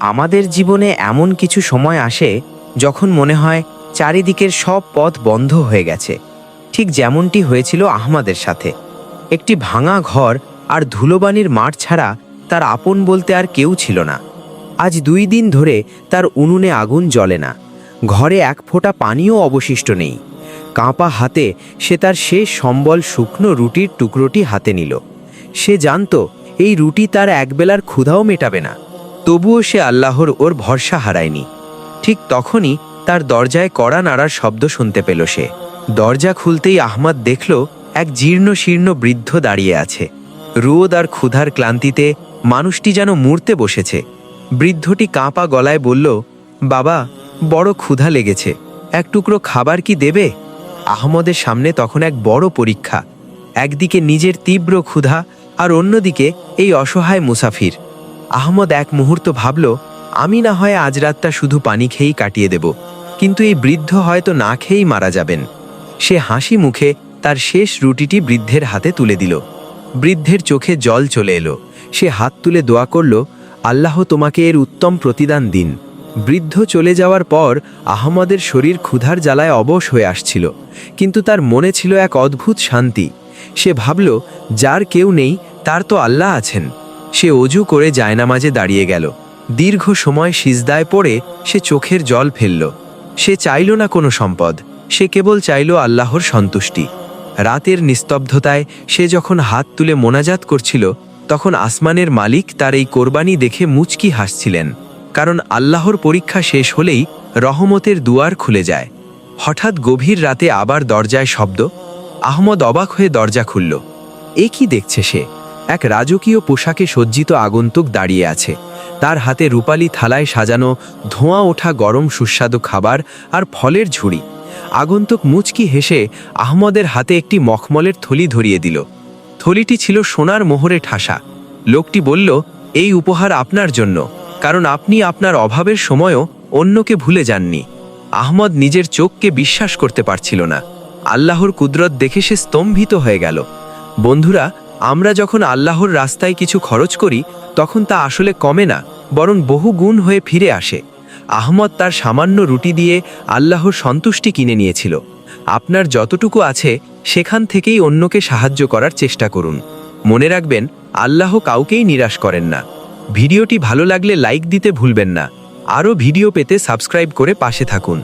আমাদের জীবনে এমন কিছু সময় আসে যখন মনে হয় চারিদিকের সব পথ বন্ধ হয়ে গেছে, ঠিক যেমনটি হয়েছিল আহমাদের সাথে। একটি ভাঙা ঘর আর ধুলোবানির মাঠ ছাড়া তার আপন বলতে আর কেউ ছিল না। আজ 2 দিন ধরে তার উনুনে আগুন জ্বলে না, ঘরে এক ফোঁটা পানিও অবশিষ্ট নেই। কাঁপা হাতে সে তার শেষ সম্বল শুকনো রুটির টুকরোটি হাতে নিল। সে জানত এই রুটি তার একবেলার ক্ষুধাও মেটাবে না, তবুও সে আল্লাহর ওর ভরসা হারায়নি। ঠিক তখনই তার দরজায় কড়া নাড়ার শব্দ শুনতে পেল সে। দরজা খুলতেই আহমদ দেখল এক জীর্ণ শীর্ণ বৃদ্ধ দাঁড়িয়ে আছে। রোদ আর ক্ষুধার ক্লান্তিতে মানুষটি যেন মূর্তে বসেছে। বৃদ্ধটি কাঁপা গলায় বলল, বাবা, বড় ক্ষুধা লেগেছে, এক টুকরো খাবার কি দেবে? আহমদের সামনে তখন এক বড় পরীক্ষা। একদিকে নিজের তীব্র ক্ষুধা আর অন্যদিকে এই অসহায় মুসাফির। আহমদ এক মুহূর্ত ভাবল, আমি না হয় আজ রাতটা শুধু পানি খেয়েই কাটিয়ে দেব, কিন্তু এই বৃদ্ধ হয়তো না খেয়েই মারা যাবেন। সে হাসি মুখে তার শেষ রুটিটি বৃদ্ধের হাতে তুলে দিল। বৃদ্ধের চোখে জল চলে এলো। সে হাত তুলে দোয়া করল, আল্লাহ তোমাকে এর উত্তম প্রতিদান দিন। বৃদ্ধ চলে যাওয়ার পর আহমদের শরীর ক্ষুধার জ্বালায় অবশ হয়ে আসছিল, কিন্তু তার মনে ছিল এক অদ্ভুত শান্তি। সে ভাবল, যার কেউ নেই তার তো আল্লাহ আছেন। সে অজু করে জায়নামাজে দাঁড়িয়ে গেল। দীর্ঘ সময় সিজদায় পড়ে সে চোখের জল ফেলল। সে চাইল না কোনো সম্পদ, সে কেবল চাইল আল্লাহর সন্তুষ্টি। রাতের নিস্তব্ধতায় সে যখন হাত তুলে মোনাজাত করছিল, তখন আসমানের মালিক তার এই কোরবানি দেখে মুচকি হাসছিলেন, কারণ আল্লাহর পরীক্ষা শেষ হলেই রহমতের দুয়ার খুলে যায়। হঠাৎ গভীর রাতে আবার দরজায় শব্দ। আহমদ অবাক হয়ে দরজা খুলল। এ কি দেখছে সে? এক রাজকীয় পোশাকে সজ্জিত আগন্তুক দাঁড়িয়ে আছে। তার হাতে রূপালী থালায় সাজানো ধোঁয়া ওঠা গরম সুস্বাদু খাবার আর ফলের ঝুড়ি। আগন্তুক মুচকি হেসে আহমদের হাতে একটি মখমলের থলি ধরিয়ে দিল। থলিটি ছিল সোনার মোহরে ঠাসা। লোকটি বলল, এই উপহার আপনার জন্য, কারণ আপনি আপনার অভাবের সময়ও অন্যকে ভুলে যাননি। আহমদ নিজের চোখকে বিশ্বাস করতে পারছিল না। আল্লাহর কুদরত দেখে সে স্তম্ভিত হয়ে গেল। বন্ধুরা, আমরা যখন আল্লাহর রাস্তায় কিছু খরচ করি, তখন তা আসলে কমে না, বরং বহু গুণ হয়ে ফিরে আসে। আহমদ তার সামান্য রুটি দিয়ে আল্লাহর সন্তুষ্টি কিনে নিয়েছিল। আপনার যতটুকু আছে সেখান থেকেই অন্যকে সাহায্য করার চেষ্টা করুন। মনে রাখবেন, আল্লাহ কাউকেই নিরাশ করেন না। ভিডিওটি ভালো লাগলে লাইক দিতে ভুলবেন না। আরও ভিডিও পেতে সাবস্ক্রাইব করে পাশে থাকুন।